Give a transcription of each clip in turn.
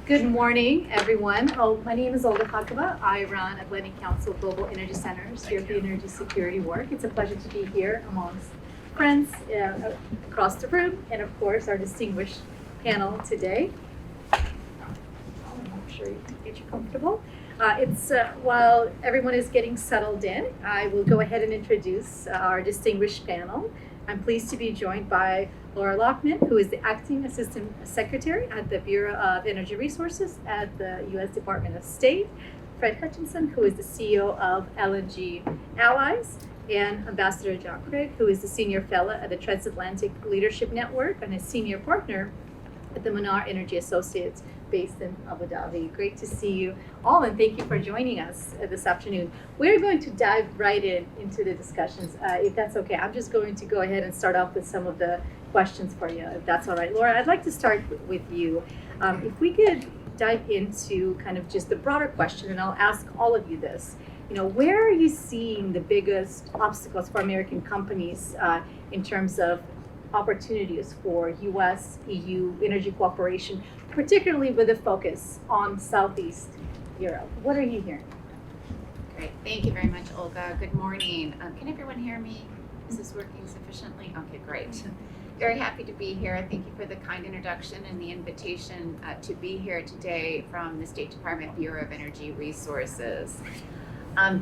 Good morning, everyone. My name is Olga Khakova. I run Atlantic Council Global Energy Center's European Energy Security work. It's a pleasure to be here amongst friends across the room, and of course, our distinguished panel today. I'm sure you can get you comfortable. While everyone is getting settled in, I will go ahead and introduce our distinguished panel. I'm pleased to be joined by Laura Lochman, who is the Acting Assistant Secretary at the Bureau of Energy Resources at the U.S. Department of State, Fred Hutchison, who is the CEO of LNG Allies, and Ambassador John Craig, who is the Senior Fellow at the Transatlantic Leadership Network and a Senior Partner at the Manaar Energy Associates based in Abu Dhabi. Great to see you all, and thank you for joining us this afternoon. We're going to dive right into the discussions, if that's okay. I'm just going to go ahead and start off with some of the questions for you, if that's all right. Laura, I'd like to start with you. If we could dive into kind of just the broader question, and I'll ask all of you this. Where are you seeing the biggest obstacles for American companies in terms of opportunities for U.S. EU energy cooperation, particularly with a focus on Southeast Europe? What are you hearing? Great, thank you very much, Olga. Good morning. Can everyone hear me? Is this working sufficiently? Okay, great. Very happy to be here. Thank you for the kind introduction and the invitation to be here today from the State Department Bureau of Energy Resources.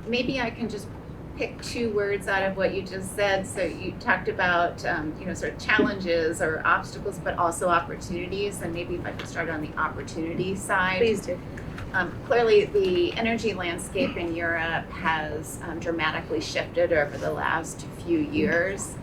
Maybe I can just pick two words out of what you just said. So you talked about, sort of challenges or obstacles, but also opportunities. And maybe if I could start on the opportunity side. Please do. Clearly, the energy landscape in Europe has dramatically shifted over the last few years.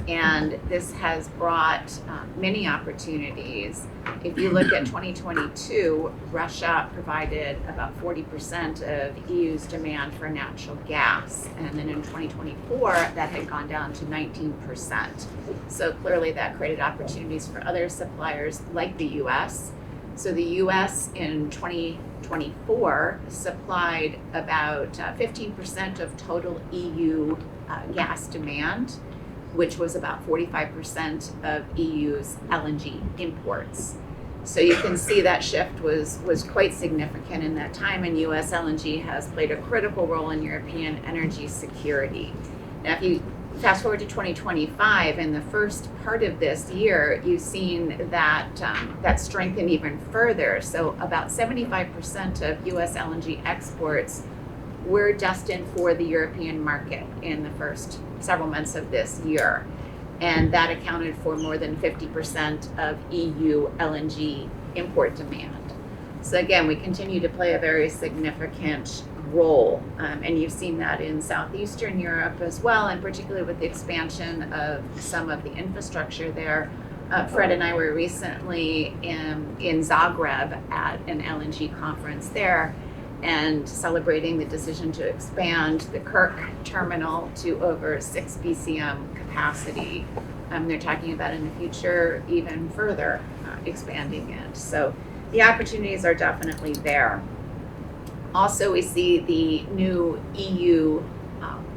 And this has brought many opportunities. If you look at 2022, Russia provided about 40% of EU's demand for natural gas. And then in 2024, that had gone down to 19%. So clearly that created opportunities for other suppliers like the US. So the US in 2024 supplied about 15% of total EU gas demand, which was about 45% of EU's LNG imports. So you can see that shift was quite significant in that time, and US LNG has played a critical role in European energy security. Now, if you fast forward to 2025, in the first part of this year, you've seen that strengthen even further. So about 75% of US LNG exports were destined for the European market in the first several months of this year. And that accounted for more than 50% of EU LNG import demand. So again, we continue to play a very significant role. And you've seen that in Southeastern Europe as well, and particularly with the expansion of some of the infrastructure there. Fred and I were recently in Zagreb at an LNG conference there, and celebrating the decision to expand the Kirk terminal to over 6 BCM capacity. They're talking about in the future even further expanding it. So the opportunities are definitely there. Also, we see the new EU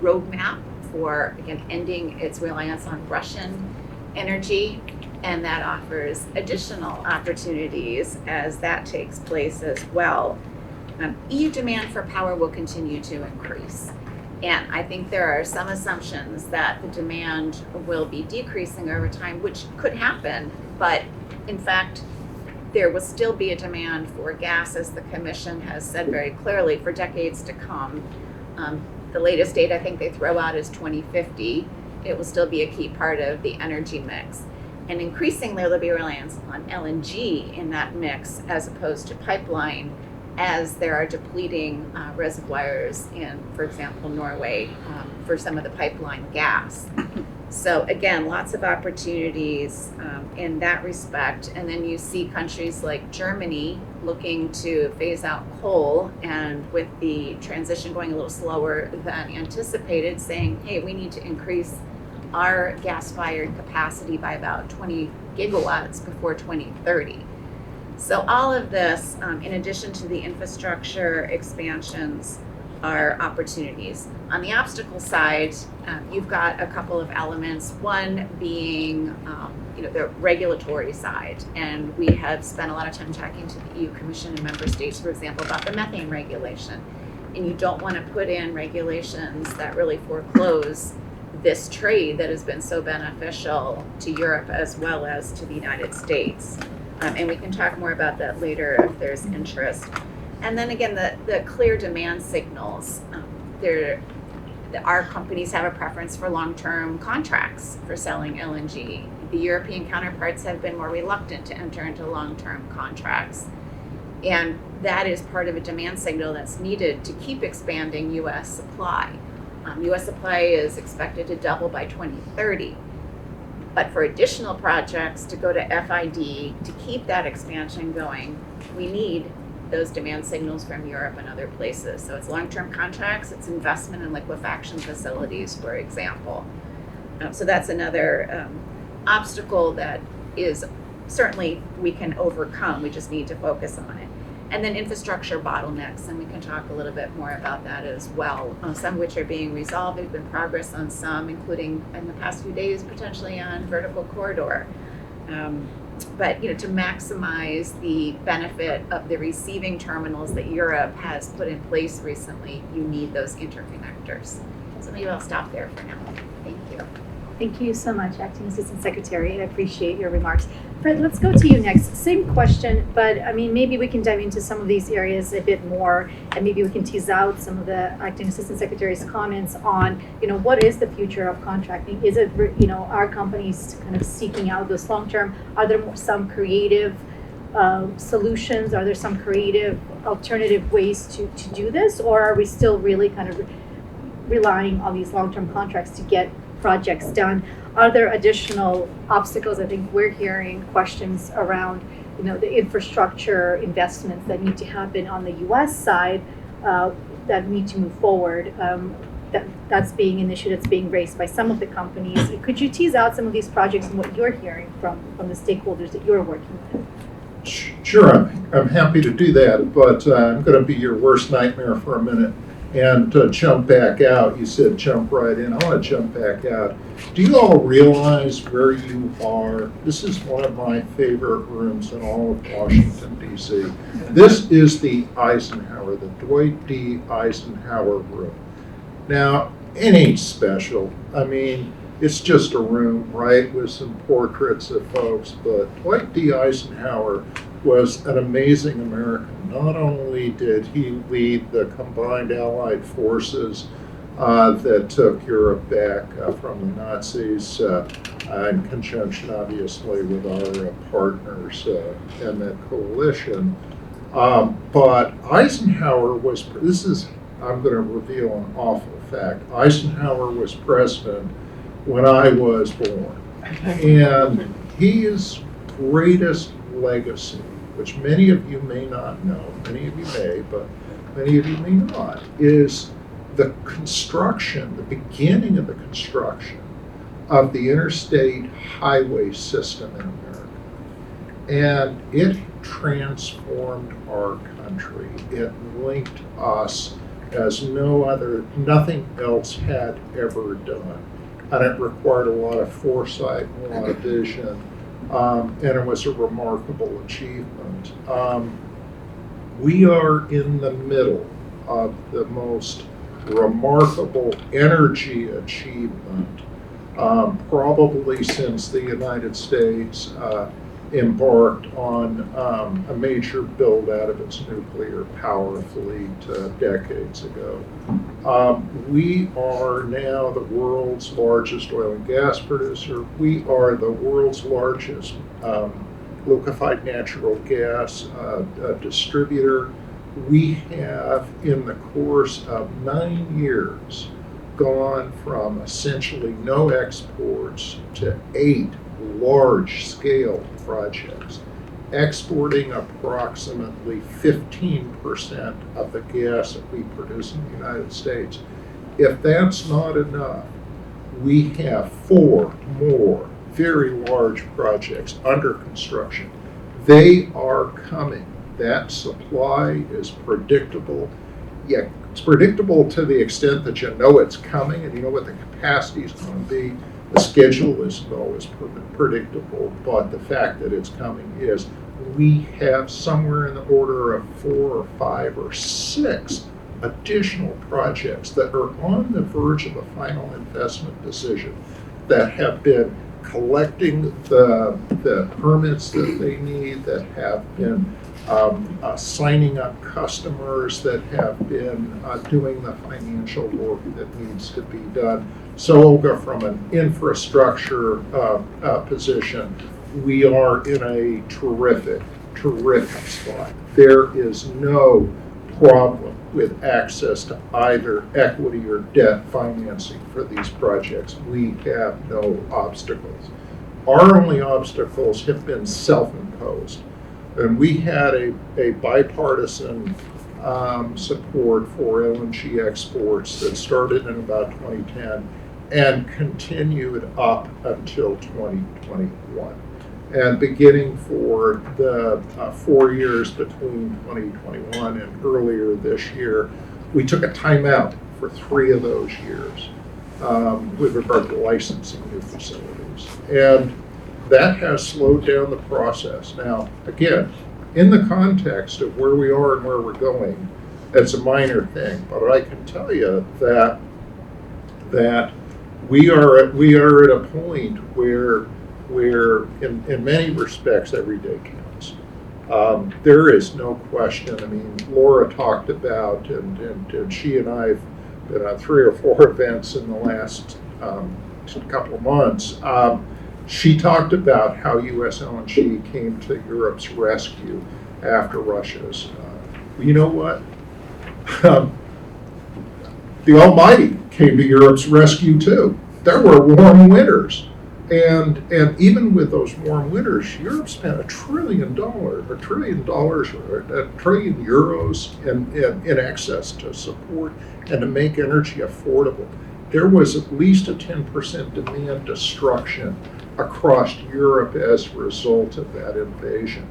roadmap for, again, ending its reliance on Russian energy, and that offers additional opportunities as that takes place as well. EU demand for power will continue to increase. And I think there are some assumptions that the demand will be decreasing over time, which could happen. But in fact, there will still be a demand for gas, as the Commission has said very clearly, for decades to come. The latest date I think they throw out is 2050. It will still be a key part of the energy mix. And increasingly, there'll be reliance on LNG in that mix as opposed to pipeline, as there are depleting reservoirs in, for example, Norway for some of the pipeline gas. So again, lots of opportunities in that respect. And then you see countries like Germany looking to phase out coal, and with the transition going a little slower than anticipated, saying, hey, we need to increase our gas-fired capacity by about 20 gigawatts before 2030. So all of this, in addition to the infrastructure expansions, are opportunities. On the obstacle side, you've got a couple of elements, one being the regulatory side. And we have spent a lot of time talking to the EU Commission and member states, for example, about the methane regulation. And you don't want to put in regulations that really foreclose this trade that has been so beneficial to Europe as well as to the United States. And we can talk more about that later if there's interest. And then again, the clear demand signals. Our companies have a preference for long-term contracts for selling LNG. The European counterparts have been more reluctant to enter into long-term contracts. And that is part of a demand signal that's needed to keep expanding U.S. supply. U.S. supply is expected to double by 2030. But for additional projects to go to FID, to keep that expansion going, we need those demand signals from Europe and other places. So it's long-term contracts, it's investment in liquefaction facilities, for example. So that's another obstacle that is certainly we can overcome. We just need to focus on it. And then infrastructure bottlenecks, and we can talk a little bit more about that as well. Some of which are being resolved. There's been progress on some, including in the past few days, potentially on vertical corridor. But to maximize the benefit of the receiving terminals that Europe has put in place recently, you need those interconnectors. So maybe I'll stop there for now. Thank you. Thank you so much, Acting Assistant Secretary. I appreciate your remarks. Fred, let's go to you next. Same question, but maybe we can dive into some of these areas a bit more, and maybe we can tease out some of the Acting Assistant Secretary's comments on, what is the future of contracting? Is it, are companies kind of seeking out this long term? Are there some creative solutions? Are there some creative alternative ways to do this? Or are we still really kind of relying on these long-term contracts to get projects done? Are there additional obstacles? I think we're hearing questions around, the infrastructure investments that need to happen on the U.S. side that need to move forward. That's being an issue that's being raised by some of the companies. Could you tease out some of these projects and what you're hearing from the stakeholders that you're working with? Sure, I'm happy to do that, but I'm going to be your worst nightmare for a minute. And to jump back out, you said jump right in. I want to jump back out. Do you all realize where you are? This is one of my favorite rooms in all of Washington, D.C. This is the Eisenhower, the Dwight D. Eisenhower room. Now, it ain't special. It's just a room, right, with some portraits of folks. But Dwight D. Eisenhower was an amazing American. Not only did he lead the combined Allied forces that took Europe back from the Nazis in conjunction, obviously, with our partners in that coalition. But Eisenhower was, I'm going to reveal an awful fact. Eisenhower was president when I was born. And his greatest legacy, which many of you may not know, many of you may, but many of you may not, is the construction, the beginning of the construction of the interstate highway system in America. And it transformed our country. It linked us as nothing else had ever done. And it required a lot of foresight and a lot of vision. And it was a remarkable achievement. We are in the middle of the most remarkable energy achievement, probably since the United States embarked on a major build out of its nuclear power fleet decades ago. We are now the world's largest oil and gas producer. We are the world's largest liquefied natural gas distributor. We have, in the course of 9 years, gone from essentially no exports to 8 large-scale projects, exporting approximately 15% of the gas that we produce in the United States. If that's not enough, we have 4 more very large projects under construction. They are coming. That supply is predictable. It's predictable to the extent that you know it's coming and you know what the capacity is going to be. The schedule isn't always predictable, but the fact that it's coming is we have somewhere in the order of 4 or 5 or 6 additional projects that are on the verge of a final investment decision that have been collecting the permits that they need, that have been signing up customers, that have been doing the financial work that needs to be done. So Olga, from an infrastructure position, we are in a terrific spot. There is no problem with access to either equity or debt financing for these projects. We have no obstacles. Our only obstacles have been self-imposed. And we had a bipartisan support for LNG exports that started in about 2010 and continued up until 2021. And beginning for the 4 years between 2021 and earlier this year, we took a timeout for 3 of those years with regard to licensing new facilities. And that has slowed down the process. Now, again, in the context of where we are and where we're going, it's a minor thing, but I can tell you that we are at a point where in many respects every day counts. There is no question. I mean, Laura talked about, and she and I have been on 3 or 4 events in the last couple of months. She talked about how U.S. LNG came to Europe's rescue after Russia's. You know what? The Almighty came to Europe's rescue too. There were warm winters. And even with those warm winters, Europe spent $1 trillion or a trillion euros in excess to support and to make energy affordable. There was at least a 10% demand destruction across Europe as a result of that invasion.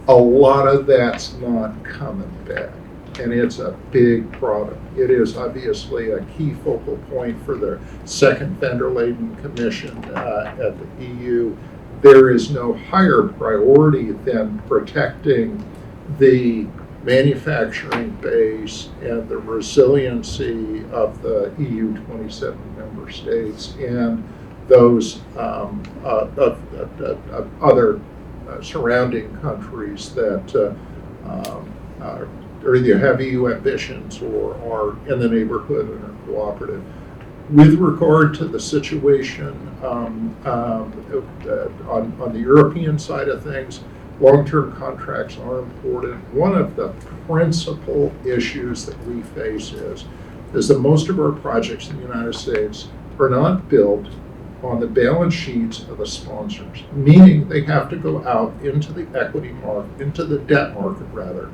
A lot of that's not coming back, and it's a big problem. It is obviously a key focal point for the second van der Leyen Commission at the EU. There is no higher priority than protecting the manufacturing base and the resiliency of the EU 27 member states and those other surrounding countries that or either have EU ambitions or are in the neighborhood and are cooperative. With regard to the situation on the European side of things, long-term contracts are important. One of the principal issues that we face is that most of our projects in the United States are not built on the balance sheets of the sponsors, meaning they have to go out into the equity market, into the debt market rather,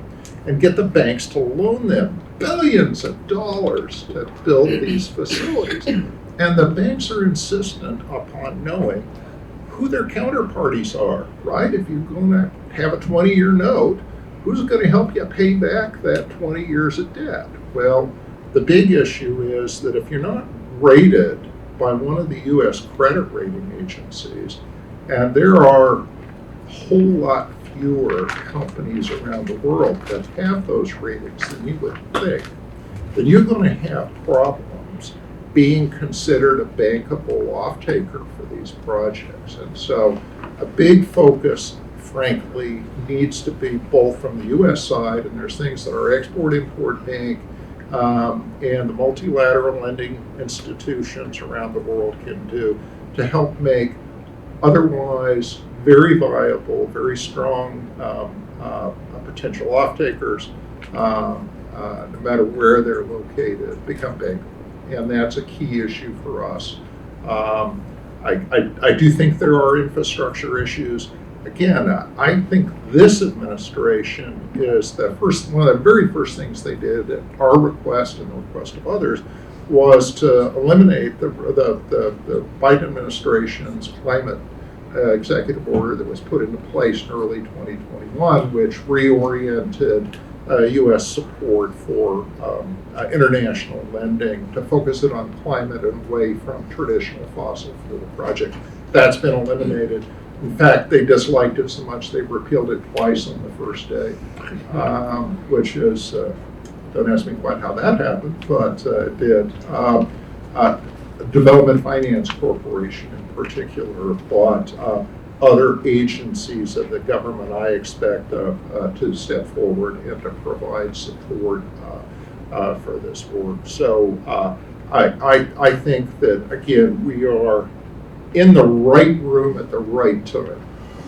and get the banks to loan them billions of dollars to build these facilities. And the banks are insistent upon knowing who their counterparties are, right? If you're going to have a 20-year note, who's going to help you pay back that 20 years of debt? Well, the big issue is that if you're not rated by one of the U.S. credit rating agencies, and there are a whole lot fewer companies around the world that have those ratings than you would think, then you're going to have problems being considered a bankable off-taker for these projects. And so a big focus, frankly, needs to be both from the U.S. side, and there's things that our Export-Import Bank and the multilateral lending institutions around the world can do to help make otherwise very viable, very strong potential off-takers, no matter where they're located, become bankable. And that's a key issue for us. I do think there are infrastructure issues. Again, I think this administration is one of the very first things they did at our request and the request of others was to eliminate the Biden administration's climate executive order that was put into place in early 2021, which reoriented U.S. support for international lending to focus it on climate and away from traditional fossil fuel projects. That's been eliminated. In fact, they disliked it so much they repealed it twice on the first day, which is, don't ask me quite how that happened, but it did. Development Finance Corporation in particular bought other agencies of the government, I expect, to step forward and to provide support for this work. So I think that, again, we are in the right room at the right time.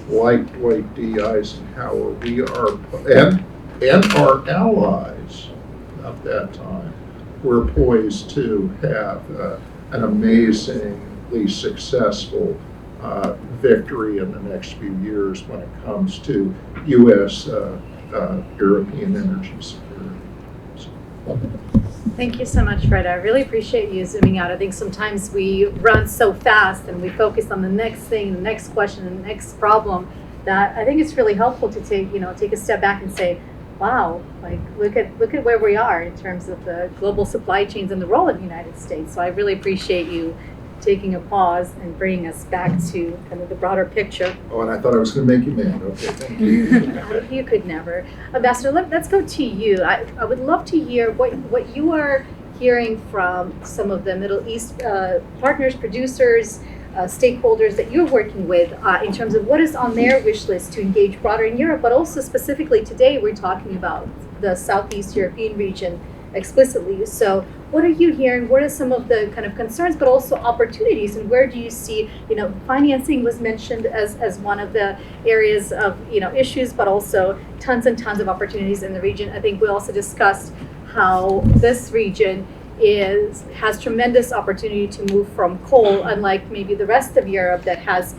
Like Dwight D. Eisenhower, we are, and our allies at that time, we're poised to have an amazingly successful victory in the next few years when it comes to U.S. European energy security. Thank you so much, Fred. I really appreciate you zooming out. I think sometimes we run so fast and we focus on the next thing, the next question, the next problem, that I think it's really helpful to take a step back and say, wow, like look at where we are in terms of the global supply chains and the role of the United States. So I really appreciate you taking a pause and bringing us back to kind of the broader picture. Oh, and I thought I was going to make you mad. Okay, thank you. You could never. Ambassador, let's go to you. I would love to hear what you are hearing from some of the Middle East partners, producers, stakeholders that you're working with in terms of what is on their wish list to engage broader in Europe, but also specifically today we're talking about the Southeast European region explicitly. So what are you hearing? What are some of the kind of concerns, but also opportunities, and where do you see, financing was mentioned as one of the areas of, issues, but also tons and tons of opportunities in the region. I think we also discussed how this region has tremendous opportunity to move from coal, unlike maybe the rest of Europe that has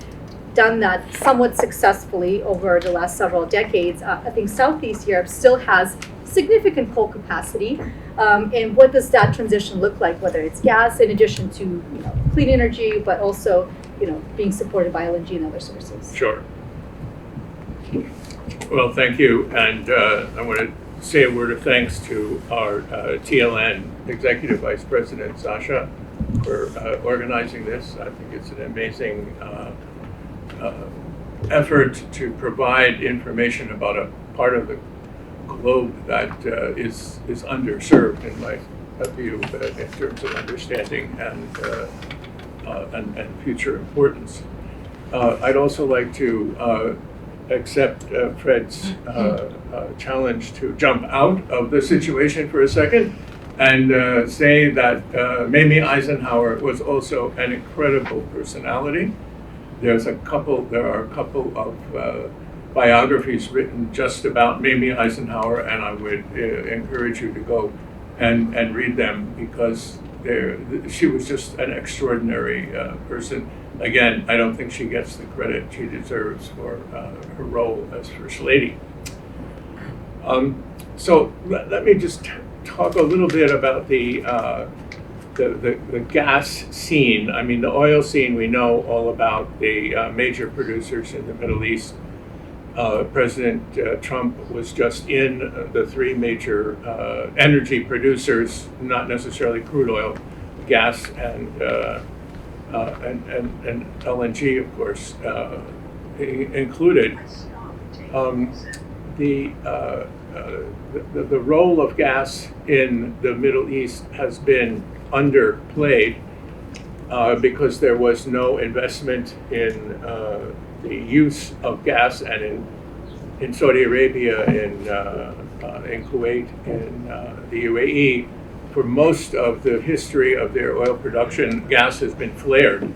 done that somewhat successfully over the last several decades. I think Southeast Europe still has significant coal capacity, and what does that transition look like, whether it's gas in addition to clean energy, but also being supported by LNG and other sources? Sure. Well, thank you, and I want to say a word of thanks to our TLN Executive Vice President, Sasha, for organizing this. I think it's an amazing effort to provide information about a part of the globe that is underserved, in my view, in terms of understanding and future importance. I'd also like to accept Fred's challenge to jump out of the situation for a second and say that Mamie Eisenhower was also an incredible personality. There are a couple of biographies written just about Mamie Eisenhower, and I would encourage you to go and read them, because she was just an extraordinary person. Again, I don't think she gets the credit she deserves for her role as First Lady. So let me just talk a little bit about the gas scene. I mean, the oil scene, we know all about the major producers in the Middle East. President Trump was just in the three major energy producers, not necessarily crude oil, gas and LNG, of course, included. The role of gas in the Middle East has been underplayed because there was no investment in the use of gas, and in Saudi Arabia, in Kuwait, in the UAE, for most of the history of their oil production, gas has been flared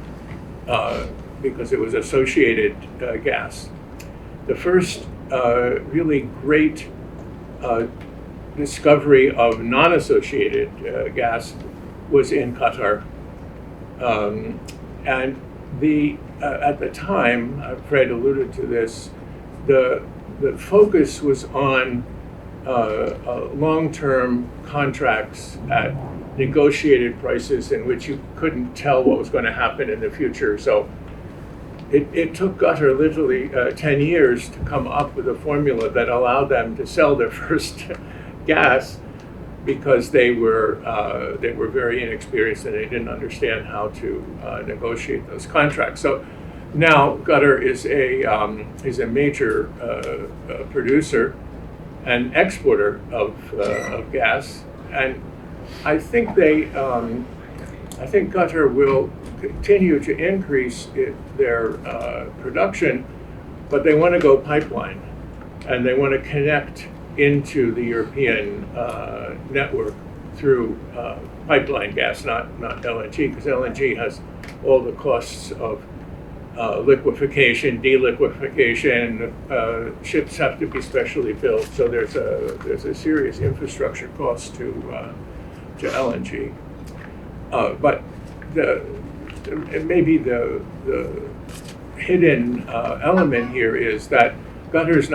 because it was associated gas. The first really great discovery of non-associated gas was in Qatar, and at the time, Fred alluded to this, the focus was on long-term contracts at negotiated prices in which you couldn't tell what was going to happen in the future. So it took Qatar literally 10 years to come up with a formula that allowed them to sell their first gas, because they were very inexperienced and they didn't understand how to negotiate those contracts. So now Qatar is a major producer and exporter of gas, and I think Qatar will continue to increase their production, but they want to go pipeline, and they want to connect into the European network through pipeline gas, not LNG, because LNG has all the costs of liquefaction, deliquefaction. Ships have to be specially built, so there's a serious infrastructure cost to LNG. But maybe the hidden element here is that Qatar's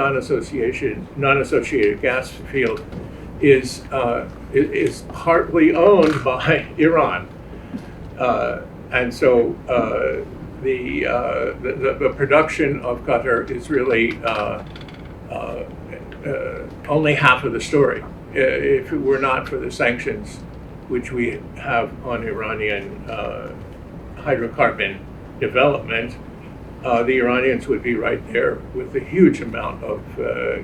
non-associated gas field is partly owned by Iran, and so the production of Qatar is really only half of the story. If it were not for the sanctions which we have on Iranian hydrocarbon development, the Iranians would be right there with a huge amount of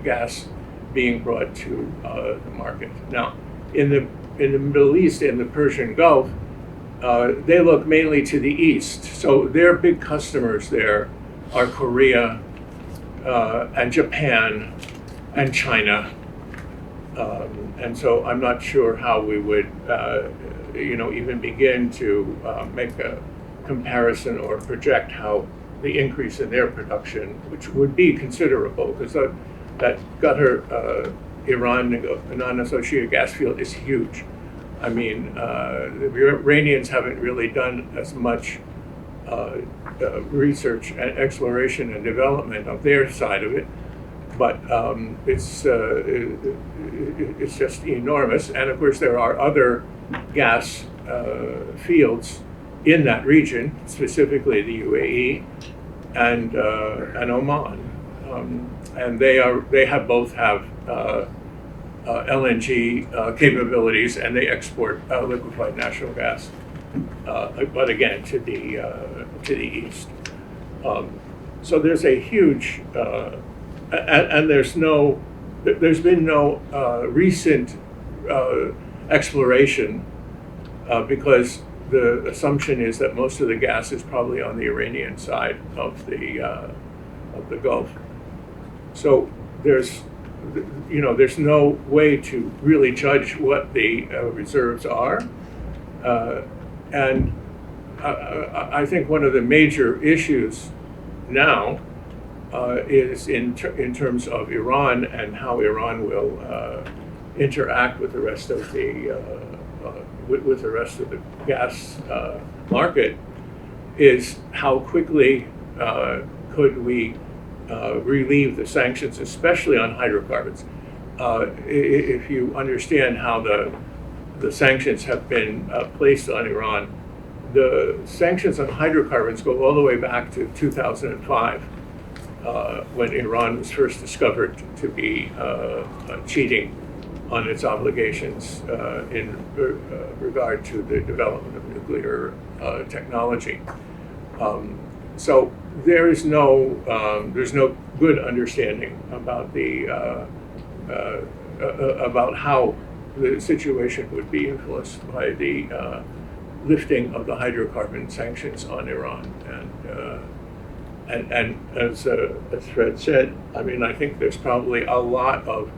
gas being brought to the market. Now, in the Middle East, in the Persian Gulf, they look mainly to the east. So their big customers there are Korea and Japan and China. And so I'm not sure how we would, even begin to make a comparison or project how the increase in their production, which would be considerable, because that Qatar Iran non-associated gas field is huge. I mean, the Iranians haven't really done as much research and exploration and development of their side of it, but it's just enormous. And of course, there are other gas fields in that region, specifically the UAE and Oman, and they both have LNG capabilities, and they export liquefied natural gas, but again to the east. So there's a huge, and there's been no recent exploration because the assumption is that most of the gas is probably on the Iranian side of the Gulf. So there's no way to really judge what the reserves are, and I think one of the major issues now is in terms of Iran and how Iran will interact with the rest of the gas market, is how quickly could we relieve the sanctions, especially on hydrocarbons. If you understand how the sanctions have been placed on Iran, the sanctions on hydrocarbons go all the way back to 2005, when Iran was first discovered to be cheating on its obligations in regard to the development of nuclear technology. So there's no good understanding about about how the situation would be influenced by the lifting of the hydrocarbon sanctions on Iran. And as Fred said, I mean, I think there's probably a lot of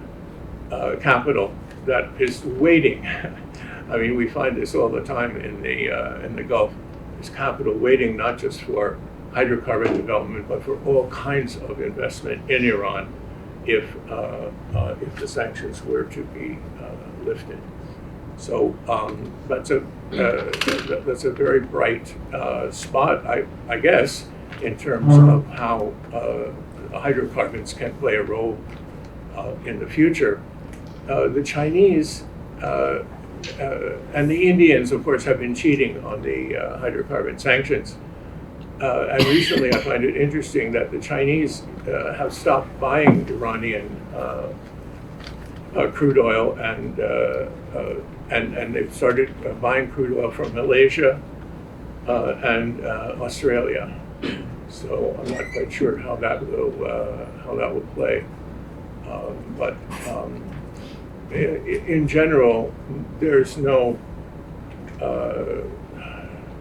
capital that is waiting. I mean, we find this all the time in the Gulf. There's capital waiting not just for hydrocarbon development, but for all kinds of investment in Iran if the sanctions were to be lifted. So that's a very bright spot, I guess, in terms of how hydrocarbons can play a role in the future. The Chinese and the Indians, of course, have been cheating on the hydrocarbon sanctions. And recently I find it interesting that the Chinese have stopped buying Iranian crude oil, and they've started buying crude oil from Malaysia and Australia. So I'm not quite sure how that will play. But in general, there's no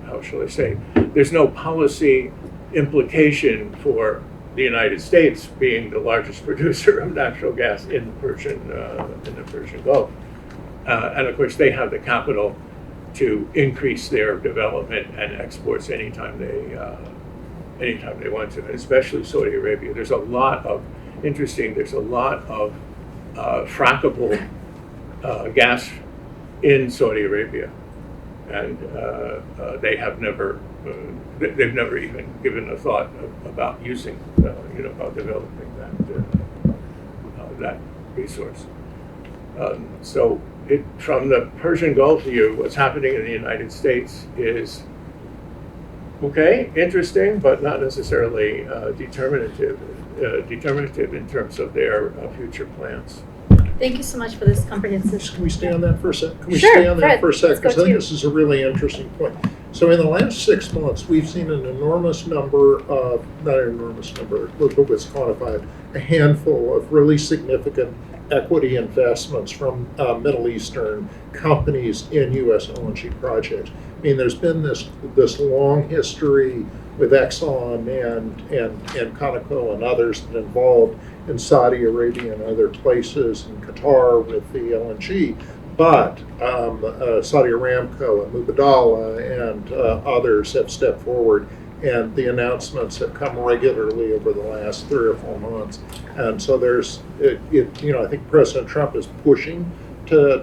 how shall I say? There's no policy implication for the United States being the largest producer of natural gas in the Persian Gulf, and of course they have the capital to increase their development and exports anytime they want to, and especially Saudi Arabia. There's a lot of frackable gas in Saudi Arabia, and they've never even given a thought about using, about developing that resource. So from the Persian Gulf view, what's happening in the United States is okay, interesting, but not necessarily determinative in terms of their future plans. Thank you so much for this comprehensive. Can we stay on that for a sec? Sure, Fred, Because I let's go think to you. this is a really interesting point. So in the last 6 months, we've seen an enormous number of, not an enormous number, look at what's quantified, a handful of really significant equity investments from Middle Eastern companies in U.S. LNG projects. I mean, there's been this long history with Exxon and Conoco and others that involved in Saudi Arabia and other places, in Qatar with the LNG, but Saudi Aramco and Mubadala and others have stepped forward, and the announcements have come regularly over the last 3 or 4 months. And so there's, I think President Trump is pushing to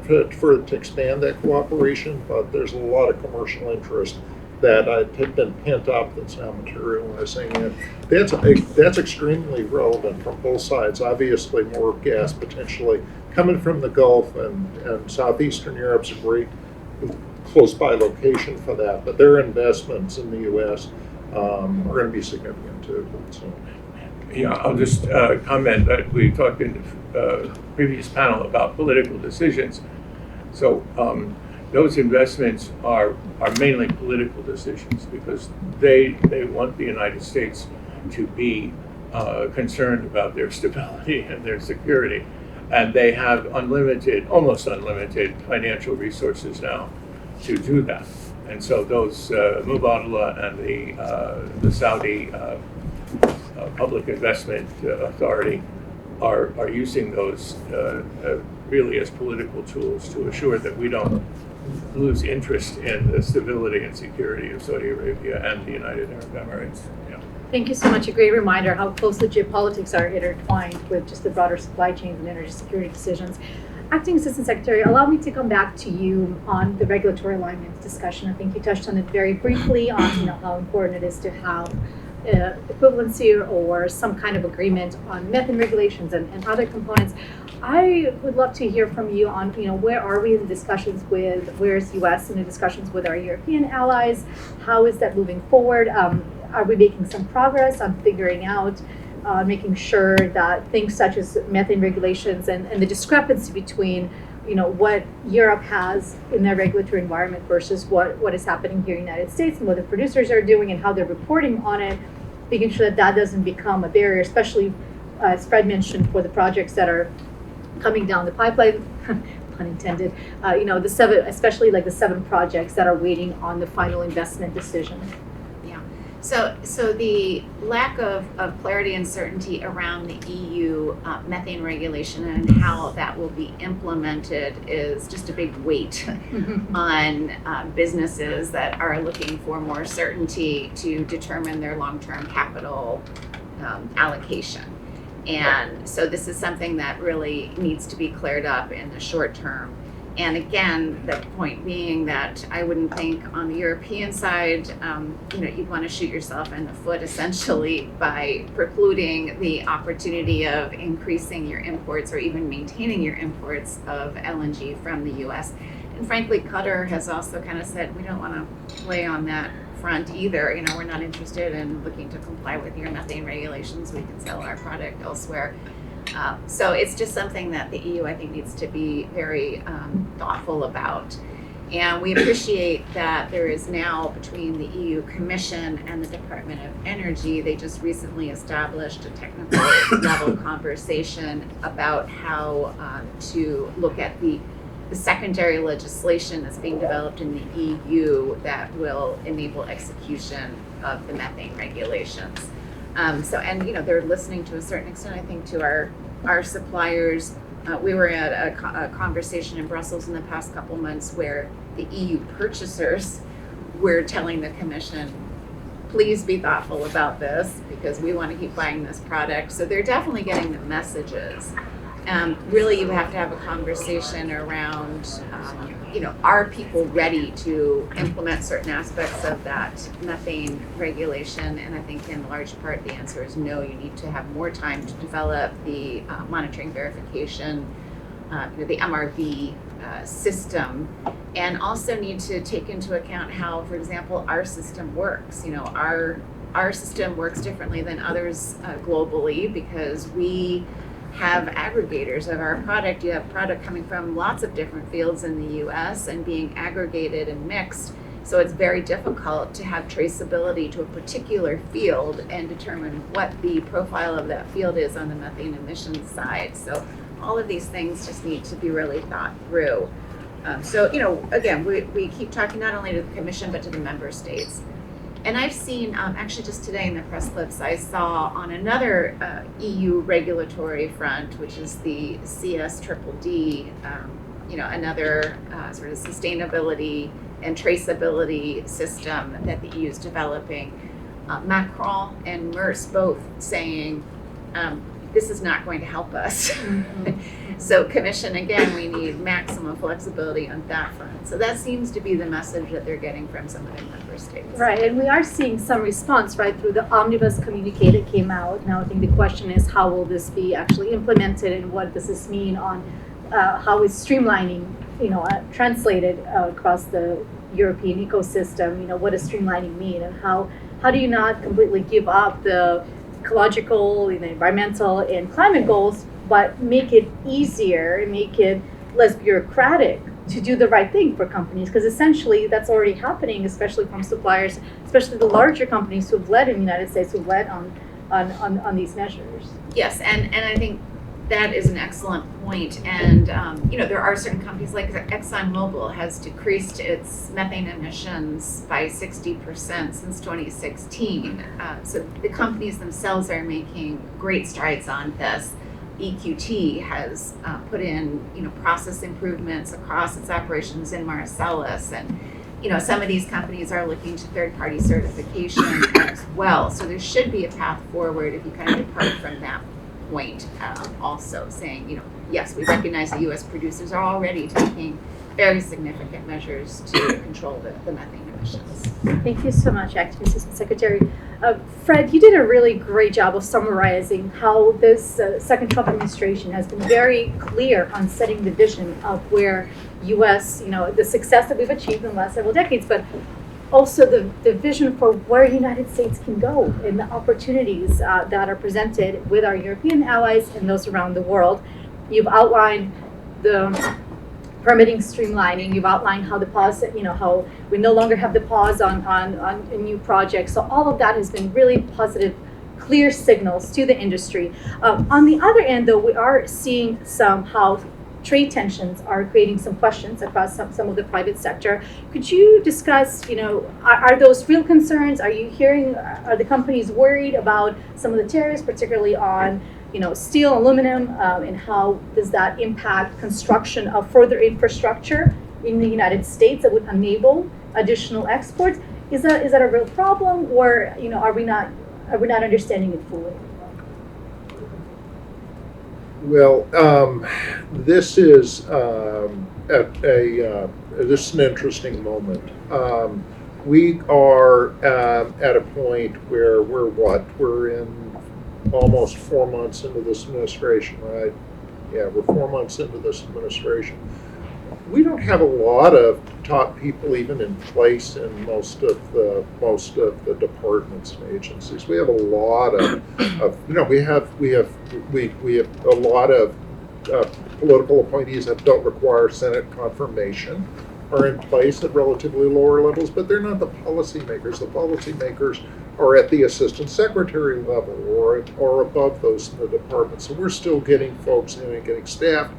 expand that cooperation, but there's a lot of commercial interest that had been pent up that's now materializing, and that's extremely relevant from both sides. Obviously, more gas potentially coming from the Gulf, and southeastern Europe's a great close by location for that. But their investments in the U.S. Are going to be significant too. So. Yeah, I'll just comment that we talked in the previous panel about political decisions. So those investments are mainly political decisions because they want the United States to be concerned about their stability and their security, and they have almost unlimited financial resources now to do that. And so those Mubadala and the Saudi Public Investment Authority are using those really as political tools to assure that we don't lose interest in the stability and security of Saudi Arabia and the United Arab Emirates. Yeah. Thank you so much. A great reminder how closely geopolitics are intertwined with just the broader supply chains and energy security decisions. Acting Assistant Secretary, allow me to come back to you on the regulatory alignment discussion. I think you touched on it very briefly on how important it is to have equivalency or some kind of agreement on methane regulations and other components. I would love to hear from you on where are we in discussions where's U.S. in the discussions with our European allies? How is that moving forward? Are we making some progress on figuring out making sure that things such as methane regulations and the discrepancy between what Europe has in their regulatory environment versus what is happening here in the United States and what the producers are doing and how they're reporting on it, making sure that doesn't become a barrier, especially as Fred mentioned, for the projects that are coming down the pipeline, pun intended, especially like the 7 projects that are waiting on the final investment decision. So the lack of clarity and certainty around the EU methane regulation and how that will be implemented is just a big weight on businesses that are looking for more certainty to determine their long-term capital allocation. And so this is something that really needs to be cleared up in the short term. And again, the point being that I wouldn't think on the European side, you'd want to shoot yourself in the foot essentially by precluding the opportunity of increasing your imports or even maintaining your imports of LNG from the U.S. And frankly, Qatar has also kind of said we don't want to play on that front either. We're not interested in looking to comply with your methane regulations. We can sell our product elsewhere. So it's just something that the EU, I think, needs to be very thoughtful about. And we appreciate that there is now, between the EU Commission and the Department of Energy, they just recently established a technical level conversation about how to look at the secondary legislation that's being developed in the EU that will enable execution of the methane regulations. They're listening to a certain extent, I think, to our suppliers. We were at a conversation in Brussels in the past couple months where the EU purchasers were telling the Commission, please be thoughtful about this because we want to keep buying this product. So they're definitely getting the messages. Really, you have to have a conversation around, are people ready to implement certain aspects of that methane regulation? And I think in large part the answer is no. You need to have more time to develop the monitoring verification, the MRV system, and also need to take into account how, for example, our system works. Our system works differently than others globally because we have aggregators of our product. You have product coming from lots of different fields in the US and being aggregated and mixed. So it's very difficult to have traceability to a particular field and determine what the profile of that field is on the methane emissions side. So all of these things just need to be really thought through. Again, we keep talking not only to the Commission, but to the member states. And I've seen, actually just today in the press clips, I saw on another EU regulatory front, which is the CSDDD, another sort of sustainability and traceability system that the EU is developing. Macron and Merce both saying, this is not going to help us. So Commission, again, we need maximum flexibility on that front. So that seems to be the message that they're getting from some of the member states. Right, and we are seeing some response, right, through the omnibus communique that came out. Now I think the question is, how will this be actually implemented, and what does this mean on how is streamlining, translated across the European ecosystem? What does streamlining mean, and how do you not completely give up the ecological, environmental, and climate goals, but make it easier, make it less bureaucratic to do the right thing for companies? Because essentially that's already happening, especially from suppliers, especially the larger companies who've led in the United States, who've led on these measures. Yes, and I think that is an excellent point. And there are certain companies like ExxonMobil has decreased its methane emissions by 60% since 2016. So the companies themselves are making great strides on this. EQT has put in process improvements across its operations in Marcellus, and some of these companies are looking to third-party certification as well. So there should be a path forward if you kind of depart from that point, also saying, yes, we recognize that U.S. producers are already taking very significant measures to control the methane emissions. Thank you so much, Acting Assistant Secretary. Fred, you did a really great job of summarizing how this second Trump administration has been very clear on setting the vision of where U.S., the success that we've achieved in the last several decades, but also the vision for where the United States can go and the opportunities that are presented with our European allies and those around the world. You've outlined the permitting streamlining. You've outlined how the pause, how we no longer have the pause on new projects. So all of that has been really positive, clear signals to the industry. On the other end, though, we are seeing somehow trade tensions are creating some questions across some of the private sector. Could you discuss, are those real concerns? Are you hearing, are the companies worried about some of the tariffs, particularly on steel, aluminum, and how does that impact construction of further infrastructure in the United States that would enable additional exports? Is that a real problem, or are we not understanding it fully? Well, this is this is an interesting moment. We are at a point where we're in almost 4 months into this administration, right? Yeah, we're 4 months into this administration. we don't have a lot of top people even in place in most of the departments and agencies. We have a lot of we have a lot of political appointees that don't require Senate confirmation are in place at relatively lower levels, but they're not the policymakers. The policymakers are at the assistant secretary level or above those in the department. So we're still getting folks in and getting staff.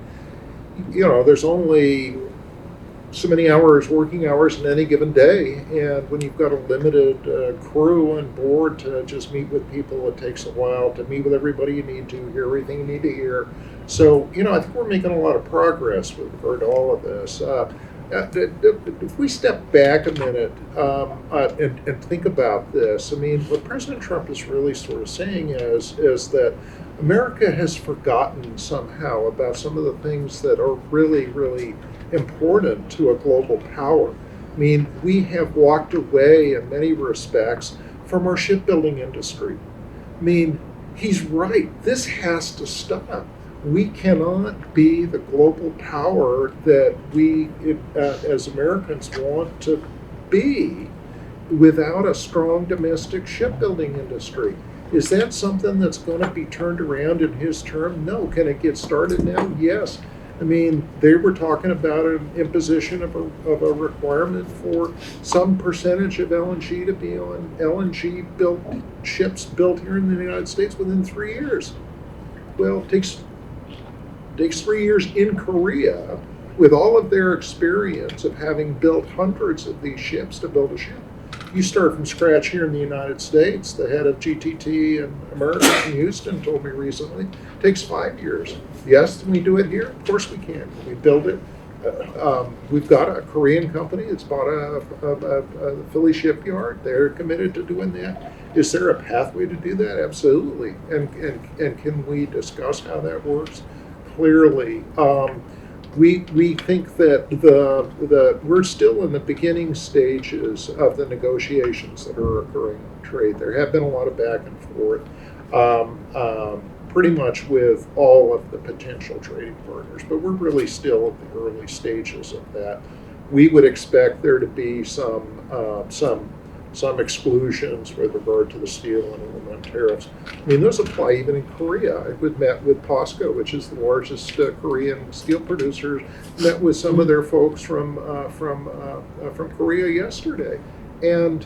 There's only so many hours, working hours in any given day, and when you've got a limited crew and board to just meet with people, it takes a while to meet with everybody you need to, hear everything you need to hear. So, I think we're making a lot of progress with regard to all of this. If we step back a minute and think about this, what President Trump is really sort of saying is that America has forgotten somehow about some of the things that are really, really important to a global power. We have walked away in many respects from our shipbuilding industry. He's right. This has to stop. We cannot be the global power that we, as Americans, want to be without a strong domestic shipbuilding industry. Is that something that's going to be turned around in his term? No. Can it get started now? Yes. They were talking about an imposition of a requirement for some percentage of LNG to be on LNG-built ships built here in the United States within 3 years. Well, it takes 3 years in Korea with all of their experience of having built hundreds of these ships to build a ship. You start from scratch here in the United States. The head of GTT and Americas in Houston told me recently, it takes 5 years. Yes, can we do it here? Of course we can. Can we build it? We've got a Korean company that's bought a Philly shipyard. They're committed to doing that. Is there a pathway to do that? Absolutely. And can we discuss how that works? Clearly. We think that we're still in the beginning stages of the negotiations that are occurring on trade. There have been a lot of back and forth, pretty much with all of the potential trading partners, but we're really still at the early stages of that. We would expect there to be some exclusions with regard to the steel and aluminum tariffs. Those apply even in Korea. I met with POSCO, which is the largest Korean steel producer, met with some of their folks from Korea yesterday. And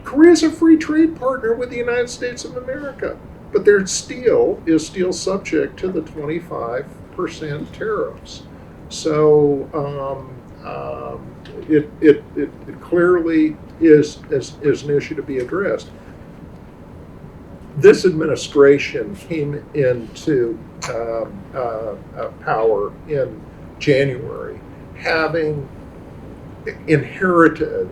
Korea's a free trade partner with the United States of America, but their steel is still subject to the 25% tariffs. So it clearly is an issue to be addressed. This administration came into power in January, having inherited,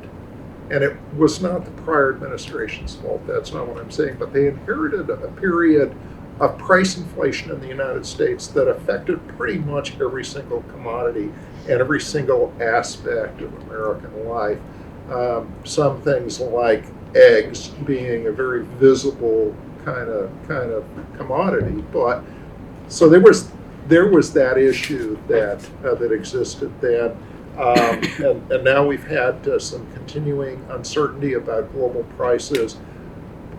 and it was not the prior administration's fault, that's not what I'm saying, but they inherited a period of price inflation in the United States that affected pretty much every single commodity and every single aspect of American life. Some things like eggs being a very visible kind of commodity, but so there was that issue that existed then, and now we've had some continuing uncertainty about global prices.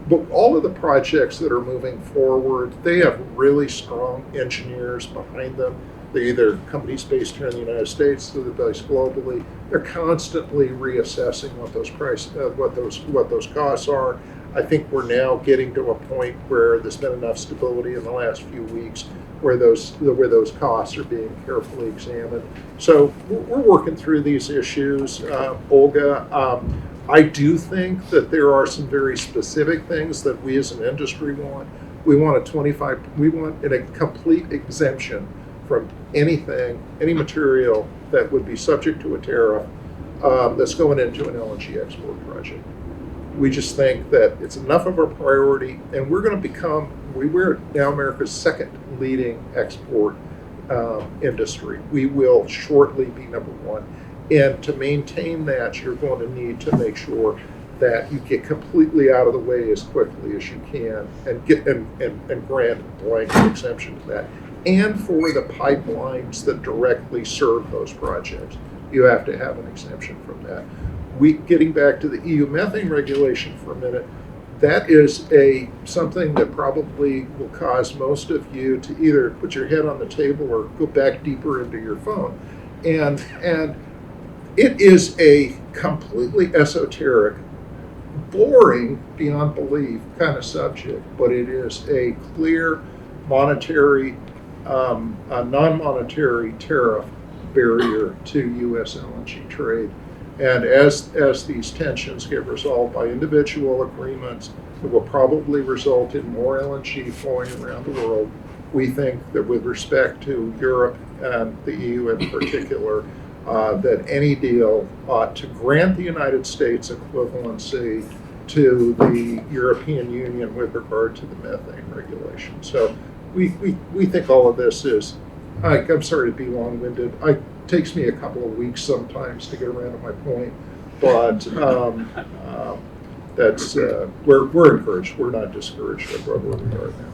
But all of the projects that are moving forward, they have really strong engineers behind them. They're either companies based here in the United States, or they're based globally. They're constantly reassessing what those costs are. I think we're now getting to a point where there's been enough stability in the last few weeks where those costs are being carefully examined. So we're working through these issues, Olga. I do think that there are some very specific things that we as an industry want. We want a complete exemption from anything, any material that would be subject to a tariff that's going into an LNG export project. We just think that it's enough of a priority, and we're now America's second leading export industry. We will shortly be number one. And to maintain that, you're going to need to make sure that you get completely out of the way as quickly as you can and grant a blanket exemption to that. and for the pipelines that directly serve those projects. You have to have an exemption from that. Getting back to the EU methane regulation for a minute, that is something that probably will cause most of you to either put your head on the table or go back deeper into your phone. And it is a completely esoteric, boring beyond belief kind of subject, but it is a clear monetary, non-monetary tariff barrier to U.S. LNG trade. And as these tensions get resolved by individual agreements, it will probably result in more LNG flowing around the world. We think that with respect to Europe and the EU in particular, that any deal ought to grant the United States equivalency to the European Union with regard to the methane regulation. So we think all of this is, I'm sorry to be long-winded. It takes me a couple of weeks sometimes to get around to my point, but that's we're encouraged. We're not discouraged at where we are now.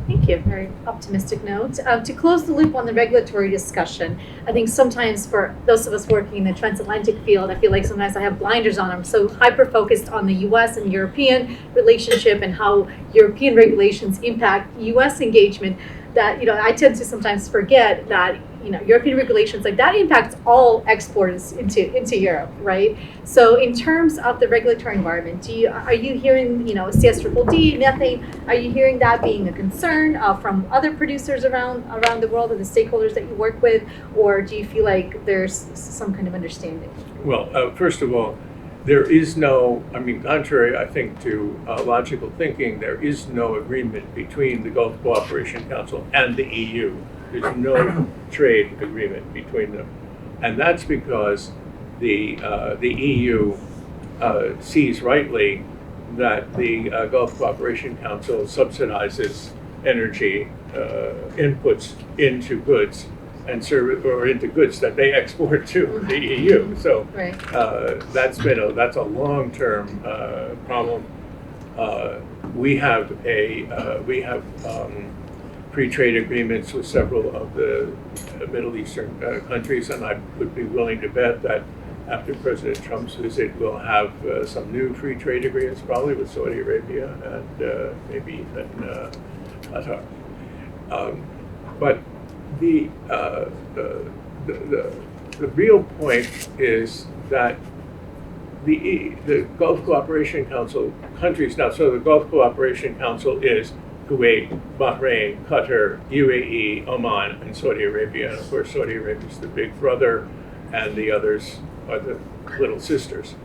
Thank you. Very optimistic note. To close the loop on the regulatory discussion, I think sometimes for those of us working in the transatlantic field, I feel like sometimes I have blinders on. I'm so hyper-focused on the U.S. and European relationship and how European regulations impact U.S. engagement that, I tend to sometimes forget that, European regulations, like that impacts all exporters into Europe, right? So in terms of the regulatory environment, are you hearing, CS-DDD, methane, are you hearing that being a concern from other producers around the world and the stakeholders that you work with, or do you feel like there's some kind of understanding? Well, first of all, there is no, contrary, I think, to logical thinking, there is no agreement between the Gulf Cooperation Council and the EU. There's no trade agreement between them. And that's because the EU sees rightly that the Gulf Cooperation Council subsidizes energy inputs into goods and into goods that they export to the EU. So Right. that's a long-term problem. We have free trade agreements with several of the Middle Eastern countries, and I would be willing to bet that after President Trump's visit, we'll have some new free trade agreements, probably with Saudi Arabia and maybe even Qatar. But the real point is that the Gulf Cooperation Council countries now. So the Gulf Cooperation Council is Kuwait, Bahrain, Qatar, UAE, Oman, and Saudi Arabia. And of course, Saudi Arabia is the big brother, and the others are the little sisters.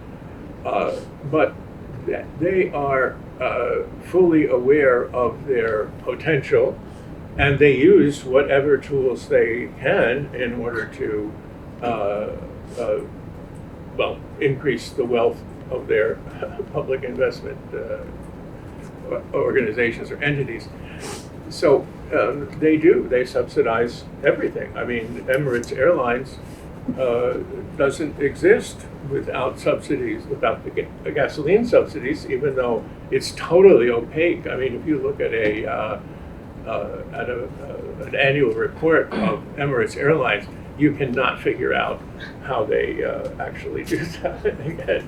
But they are fully aware of their potential, and they use whatever tools they can in order to, increase the wealth of their public investment organizations or entities. So they subsidize everything. Emirates Airlines doesn't exist without subsidies, without the gasoline subsidies, even though it's totally opaque. If you look at an annual report of Emirates Airlines, you cannot figure out how they actually do that.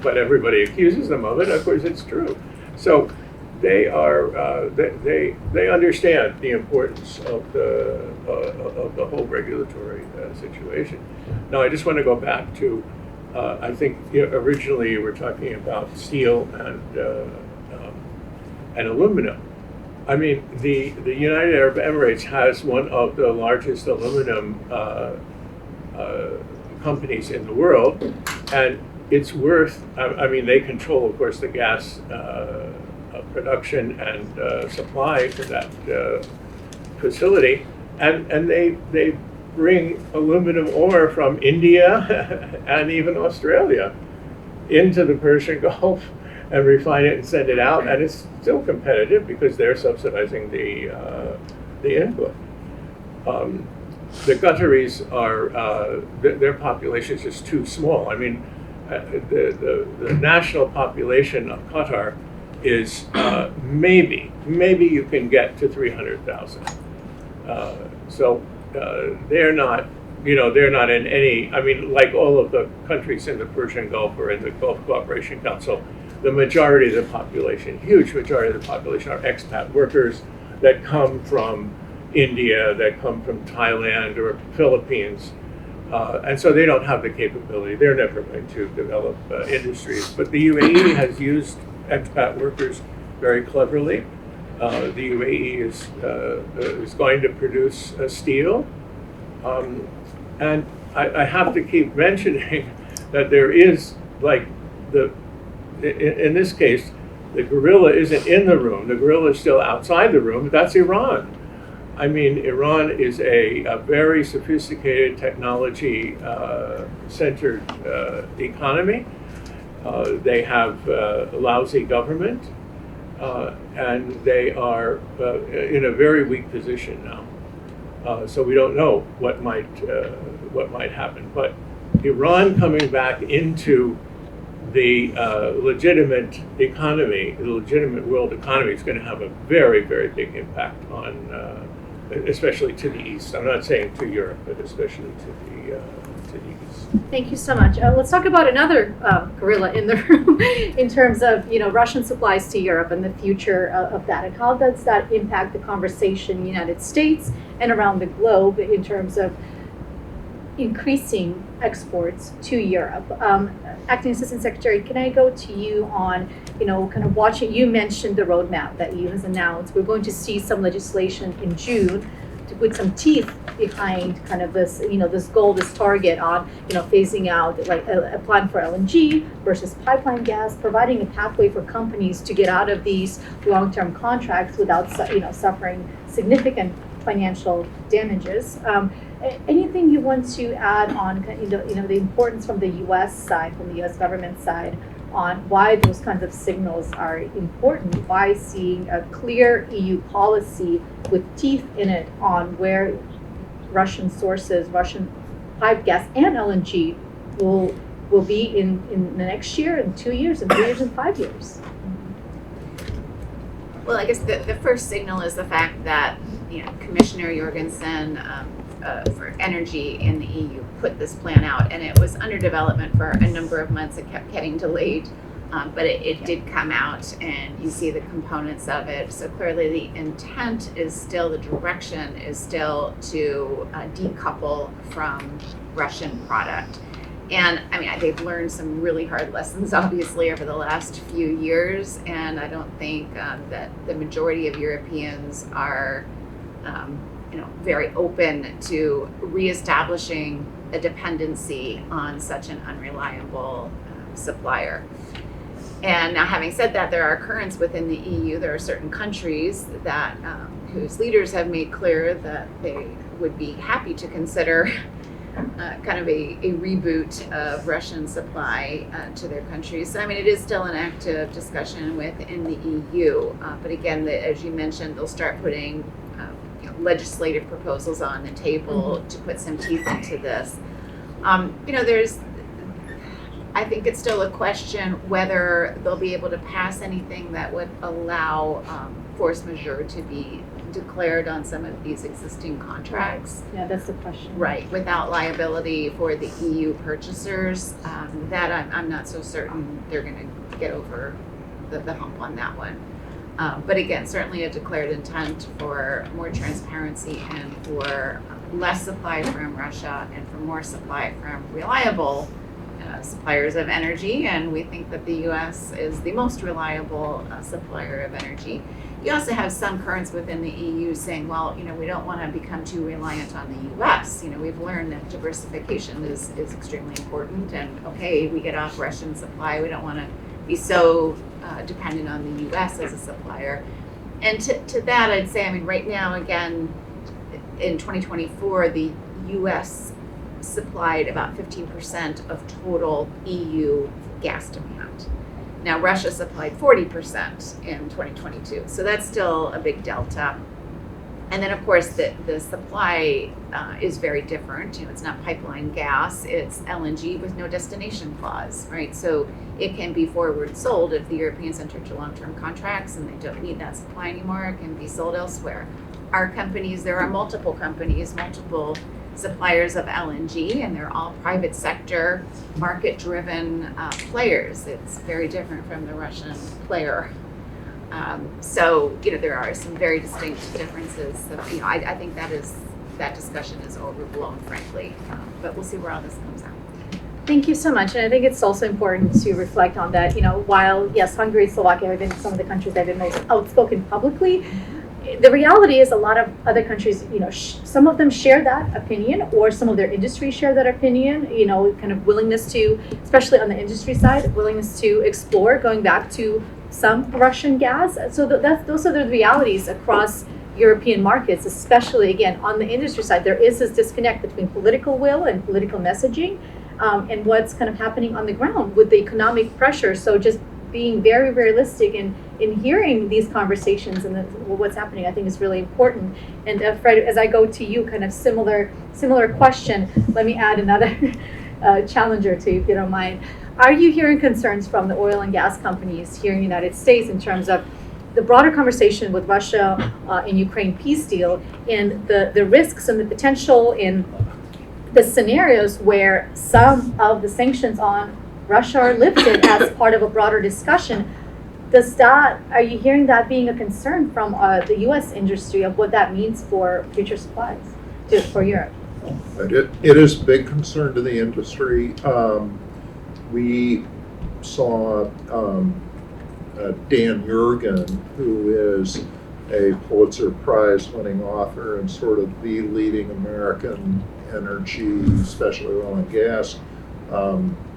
But everybody accuses them of it. Of course, it's true. So they are they understand the importance of the whole regulatory situation. Now, I just want to go back to I think originally you were talking about steel and aluminum. The United Arab Emirates has one of the largest aluminum companies in the world, and it's worth, they control, of course, the gas production and supply to that facility, and they bring aluminum ore from India and even Australia into the Persian Gulf and refine it and send it out, and it's still competitive because they're subsidizing the input. The Qataris are their population is just too small. The national population of Qatar is maybe you can get to 300,000, They're not, they're not in any, I mean, like all of the countries in the Persian Gulf or in the Gulf Cooperation Council, the majority of the population, huge majority of the population, are expat workers that come from India, that come from Thailand or Philippines. And so they don't have the capability. They're never going to develop industries. But the UAE has used expat workers very cleverly. The UAE is going to produce steel. And I have to keep mentioning that there is, like, in this case, the gorilla isn't in the room. The gorilla is still outside the room. That's Iran. I mean, Iran is a very sophisticated technology-centered economy. They have a lousy government, and they are in a very weak position now. So we don't know what might happen. But Iran coming back into the legitimate economy, the legitimate world economy, is going to have a very, very big impact on, especially to the east. I'm not saying to Europe, but especially to the east. Thank you so much. Let's talk about another gorilla in the room in terms of Russian supplies to Europe and the future of that, and how does that impact the conversation in the United States and around the globe in terms of increasing exports to Europe. Acting Assistant Secretary, can I go to you on, kind of watching, you mentioned the roadmap that EU has announced. We're going to see some legislation in June to put some teeth behind kind of this, this goal, this target on, phasing out like a plan for LNG versus pipeline gas, providing a pathway for companies to get out of these long-term contracts without, suffering significant financial damages. Anything you want to add on, the importance from the U.S. side, from the U.S. government side, on why those kinds of signals are important? Why seeing a clear EU policy with teeth in it on where Russian sources, Russian pipe gas and LNG will be in the next year, in 2 years, in 3 years, and 5 years? Well, I guess the first signal is the fact that Commissioner Jorgensen for energy in the EU put this plan out, and it was under development for a number of months. It kept getting delayed, but it did come out, and you see the components of it. So clearly the intent is still, the direction is still to decouple from Russian product. And I mean, they've learned some really hard lessons, obviously, over the last few years, and I don't think that the majority of Europeans are very open to reestablishing a dependency on such an unreliable supplier. And now, having said that, there are currents within the EU. There are certain countries that whose leaders have made clear that they would be happy to consider kind of a reboot of Russian supply to their countries. So, I mean, it is still an active discussion within the EU. But again, as you mentioned, they'll start putting legislative proposals on the table to put some teeth into this. I think it's still a question whether they'll be able to pass anything that would allow force majeure to be declared on some of these existing contracts. Yeah, that's the question. Right, without liability for the EU purchasers. That I'm not so certain they're going to get over the hump on that one. But again, certainly a declared intent for more transparency and for less supply from Russia and for more supply from reliable suppliers of energy. And we think that the U.S. is the most reliable supplier of energy. You also have some currents within the EU saying, well, we don't want to become too reliant on the U.S. We've learned that diversification is extremely important. And okay, we get off Russian supply. We don't want to be so dependent on the U.S. as a supplier. And to that, I'd say, right now, again, in 2024, the U.S. supplied about 15% of total EU gas demand. Now, Russia supplied 40% in 2022, so that's still a big delta. And then, of course, the supply is very different. It's not pipeline gas, it's LNG with no destination clause, right? So it can be forward sold if the Europeans enter into long-term contracts and they don't need that supply anymore. It can be sold elsewhere. our companies, there are multiple companies, multiple suppliers of LNG, and they're all private sector, market-driven players. It's very different from the Russian player. So, there are some very distinct differences. So, I think that discussion is overblown, frankly. But we'll see where all this comes out. Thank you so much. And I think it's also important to reflect on that, while, yes, Hungary, Slovakia have been some of the countries that have been most outspoken publicly, the reality is a lot of other countries, some of them share that opinion, or some of their industry share that opinion, kind of willingness to, especially on the industry side, willingness to explore going back to some Russian gas. So those are the realities across European markets, especially, again, on the industry side. There is this disconnect between political will and political messaging, and what's kind of happening on the ground with the economic pressure. So just being very realistic in hearing these conversations and what's happening, I think is really important. And Fred, as I go to you, kind of similar question, let me add another challenger to you, if you don't mind. Are you hearing concerns from the oil and gas companies here in the United States in terms of the broader conversation with Russia and Ukraine peace deal, and the risks and the potential in the scenarios where some of the sanctions on Russia are lifted as part of a broader discussion? Are you hearing that being a concern from the U.S. industry of what that means for future supplies for Europe? It is a big concern to the industry. We saw Dan Yergin, who is a Pulitzer Prize winning author and sort of the leading American energy, especially oil and gas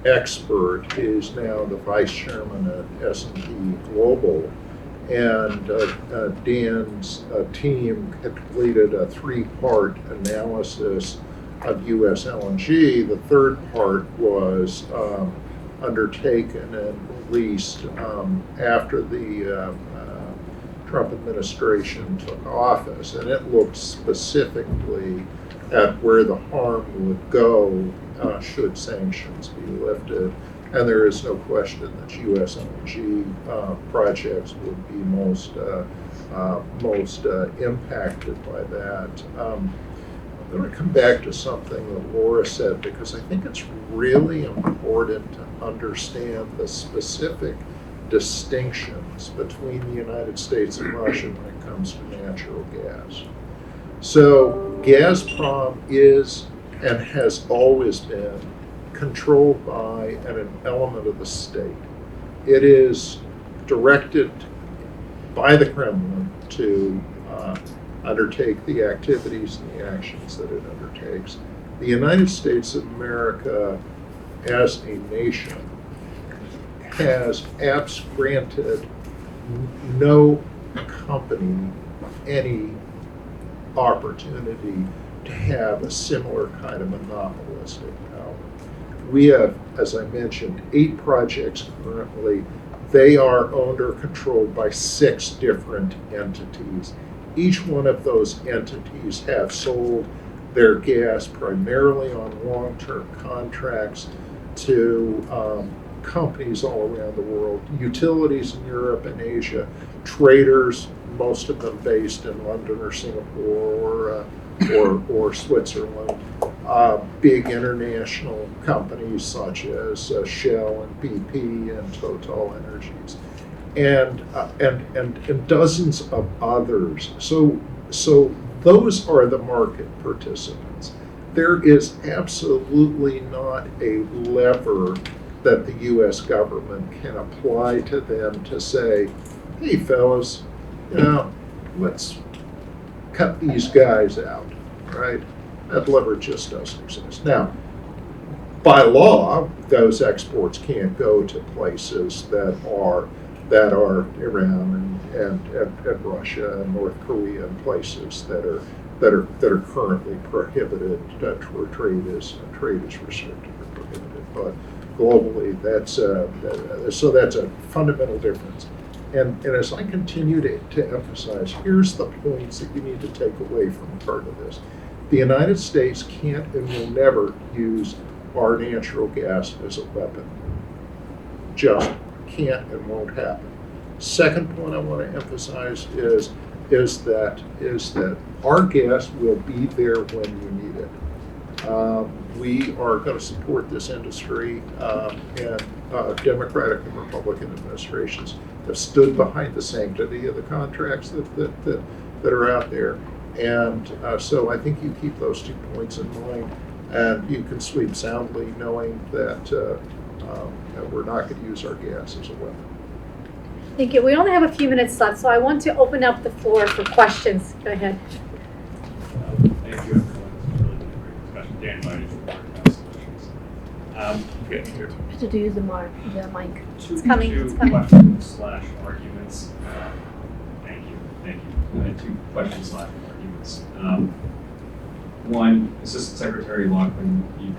expert, is now the vice chairman at S&P Global. And Dan's team had completed a 3-part analysis of U.S. LNG. The third part was undertaken and released after the Trump administration took office, and it looked specifically at where the harm would go should sanctions be lifted. And there is no question that U.S. LNG projects would be most impacted by that. I'm going to come back to something that Laura said, because I think it's really important to understand the specific distinctions between the United States and Russia when it comes to natural gas. So Gazprom is and has always been controlled by an element of the state. It is directed by the Kremlin to undertake the activities and the actions that it undertakes. The United States of America, as a nation, has granted no company any opportunity to have a similar kind of monopolistic power. We have, as I mentioned, 8 projects currently. They are owned or controlled by 6 different entities. Each one of those entities have sold their gas primarily on long-term contracts to companies all around the world, utilities in Europe and Asia, traders, most of them based in London or Singapore or Switzerland, big international companies such as Shell and BP and Total Energies, and dozens of others. So those are the market participants. There is absolutely not a lever that the U.S. government can apply to them to say, hey fellas, let's cut these guys out, right? That lever just doesn't exist. Now, by law, those exports can't go to places that are Iran and Russia and North Korea, and places that are currently prohibited, where trade is restricted or prohibited. But globally, that's a fundamental difference. And as I continue to emphasize, here's the points that you need to take away from part of this. The United States can't and will never use our natural gas as a weapon. Just can't and won't happen. Second point I want to emphasize is is that our gas will be there when you need it. We are going to support this industry, and Democratic and Republican administrations have stood behind the sanctity of the contracts that are out there. And so I think you keep those 2 points in mind, and you can sleep soundly knowing that we're not going to use our gas as a weapon. Thank you. We only have a few minutes left, so I want to open up the floor for questions. Go ahead. Thank you, everyone. It's really been a great discussion. Dan Biden from Water House Solutions. Getting here. To do the mic. It's coming, Two it's coming. questions/arguments. Thank you. 2 questions/arguments. One, Assistant Secretary Lochman, you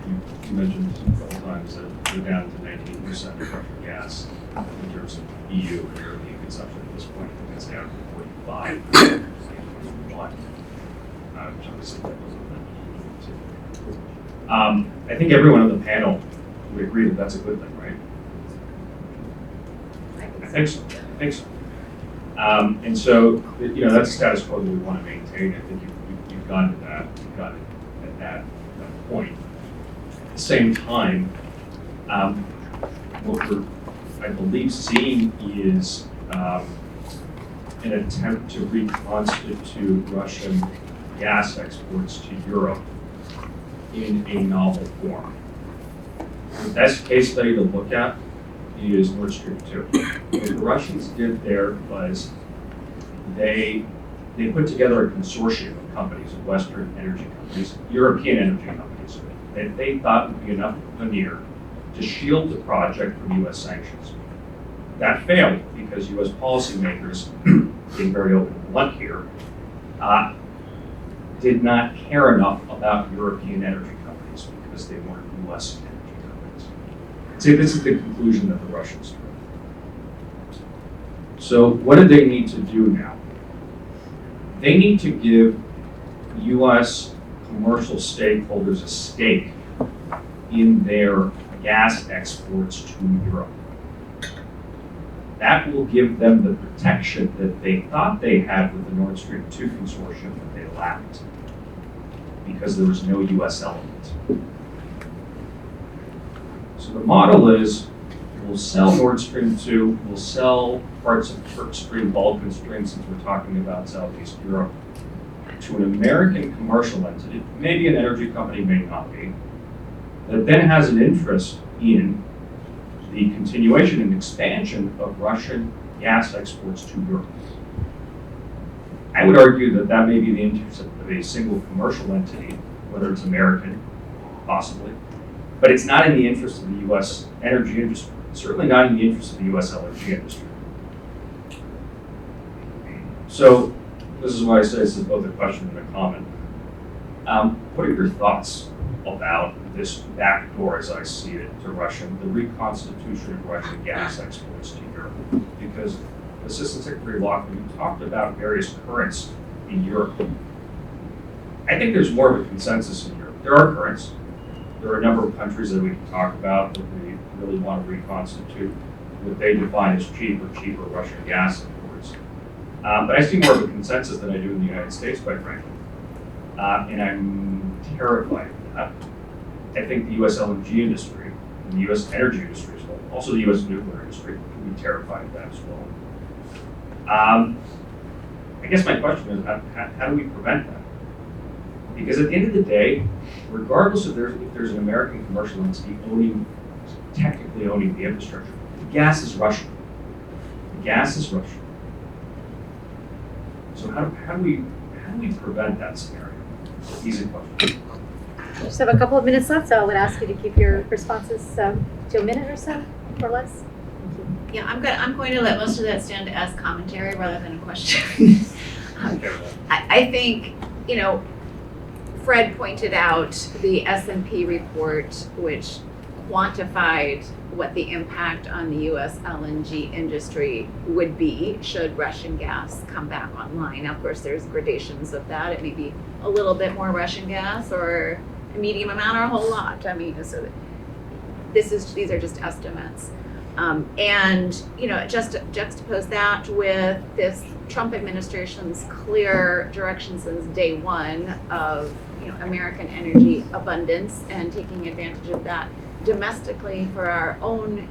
mentioned a couple times that we're down to 19% of Russian gas in terms of EU and European consumption at this point. I think it's down to 45 in 2021. Which obviously that wasn't I think everyone on the panel would agree that that's a good thing, right? I think so. And so, that's a status quo that we want to maintain. I think you've gotten to that. You've gotten at that point. At the same time, what we're, I believe, seeing is an attempt to reconstitute Russian gas exports to Europe in a novel form. The best case study to look at is Nord Stream 2. What the Russians did there was they put together a consortium of companies, of Western energy companies, European energy companies, that they thought would be enough of a veneer to shield the project from U.S. sanctions. That failed because U.S. policymakers, being very open and blunt here, did not care enough about European energy companies because they weren't U.S. energy companies. I'd say this is the conclusion that the Russians drew. So what do they need to do now? They need to give U.S. commercial stakeholders a stake in their gas exports to Europe. That will give them the protection that they thought they had with the Nord Stream 2 consortium that they lacked because there was no U.S. element. So the model is we'll sell Nord Stream 2, we'll sell parts of Turk Stream, Balkan Stream, since we're talking about Southeast Europe, to an American commercial entity, maybe an energy company, may not be, that then has an interest in the continuation and expansion of Russian gas exports to Europe. I would argue that that may be the interest of a single commercial entity, whether it's American, possibly, but it's not in the interest of the U.S. energy industry, certainly not in the interest of the U.S. LNG industry. So this is why I say this is both a question and a comment. What are your thoughts about this backdoor, as I see it, to Russian, the reconstitution of Russian gas exports to Europe? Because Assistant Secretary Lochman, you talked about various currents in Europe. I think there's more of a consensus in Europe. There are currents. There are a number of countries that we can talk about that we really want to reconstitute what they define as cheaper Russian gas imports. But I see more of a consensus than I do in the United States, quite frankly. And I'm terrified of that. I think the U.S. LNG industry and the U.S. energy industry as well, also the U.S. nuclear industry, would be terrified of that as well. I guess my question is, how do we prevent that? Because at the end of the day, regardless of if there's an American commercial entity technically owning the infrastructure, the gas is Russian. The gas is Russian. So how do we prevent that scenario? Easy question. We just have a couple of minutes left, so I would ask you to keep your responses to a minute or so, or less. Yeah, I'm going to let most of that stand as commentary rather than a question. I think, Fred pointed out the S&P report, which quantified what the impact on the U.S. LNG industry would be should Russian gas come back online. Now, of course, there's gradations of that. It may be a little bit more Russian gas or a medium amount or a whole lot. I mean, so these are just estimates. And just juxtapose that with this Trump administration's clear direction since day one of American energy abundance and taking advantage of that domestically for our own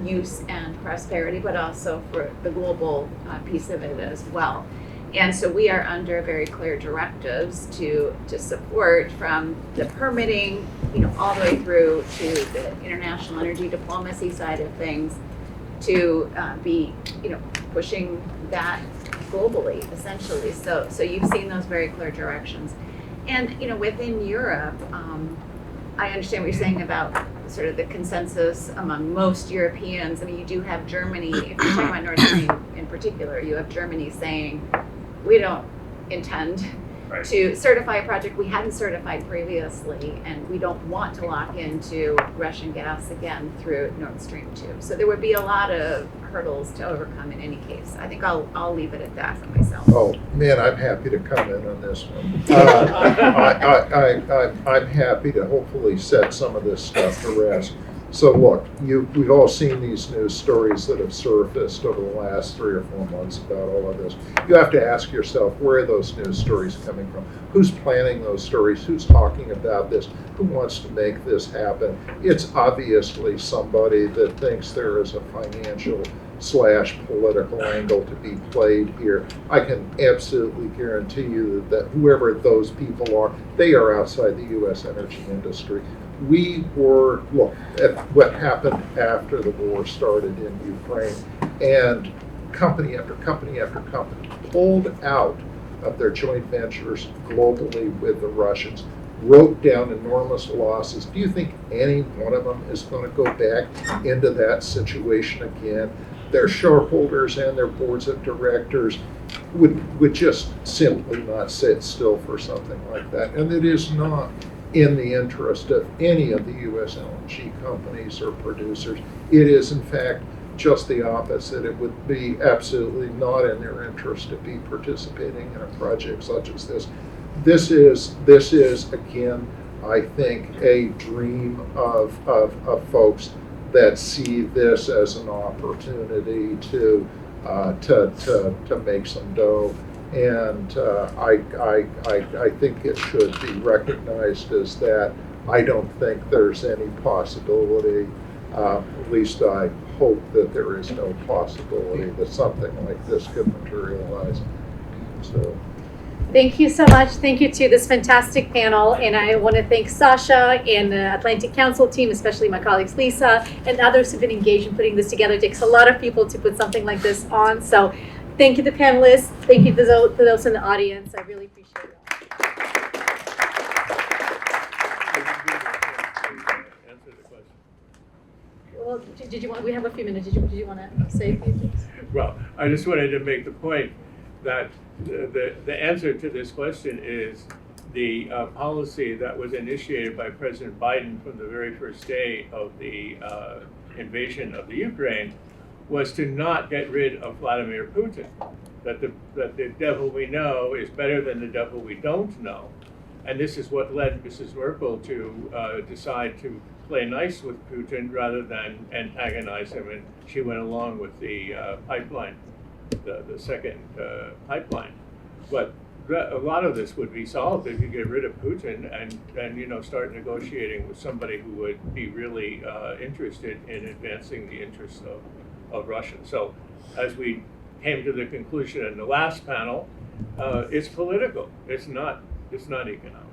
use and prosperity, but also for the global piece of it as well. And so we are under very clear directives to support from the permitting, all the way through to the international energy diplomacy side of things, to be, pushing that globally, essentially. So you've seen those very clear directions. And, within Europe, I understand what you're saying about sort of the consensus among most Europeans. I mean, you do have Germany, if you're talking about Nord Stream in particular, you have Germany saying, we don't intend to certify a project we hadn't certified previously, and we don't want to lock into Russian gas again through Nord Stream 2. So there would be a lot of hurdles to overcome in any case. I think I'll leave it at that for myself. Oh, man, I'm happy to comment on this one. I'm happy to hopefully set some of this stuff to rest. So look, we've all seen these news stories that have surfaced over the last 3 or 4 months about all of this. You have to ask yourself, where are those news stories coming from? Who's planning those stories? Who's talking about this? Who wants to make this happen? It's obviously somebody that thinks there is a financial/political angle to be played here. I can absolutely guarantee you that whoever those people are, they are outside the U.S. energy industry. Look at what happened after the war started in Ukraine, and company after company after company pulled out of their joint ventures globally with the Russians, wrote down enormous losses. Do you think any one of them is going to go back into that situation again? Their shareholders and their boards of directors would just simply not sit still for something like that. And it is not in the interest of any of the U.S. LNG companies or producers. It is, in fact, just the opposite. It would be absolutely not in their interest to be participating in a project such as this. This is again, I think, a dream of folks that see this as an opportunity to make some dough. And I think it should be recognized as that. I don't think there's any possibility, at least I hope that there is no possibility that something like this could materialize. So. Thank you so much. Thank you to this fantastic panel. And I want to thank Sasha and the Atlantic Council team, especially my colleagues Lisa and others who've been engaged in putting this together. It takes a lot of people to put something like this on. So thank you to the panelists. Thank you to those in the audience. I really appreciate it. Answer the question. Well, did you want? We have a few minutes. Did you want to say a few things? Well, I just wanted to make the point that the answer to this question is the policy that was initiated by President Biden from the very first day of the invasion of the Ukraine was to not get rid of Vladimir Putin. That the devil we know is better than the devil we don't know. And this is what led Mrs. Merkel to decide to play nice with Putin rather than antagonize him. And she went along with the pipeline, the second pipeline. But a lot of this would be solved if you get rid of Putin and start negotiating with somebody who would be really interested in advancing the interests of Russia. So as we came to the conclusion in the last panel, it's political. It's not economic.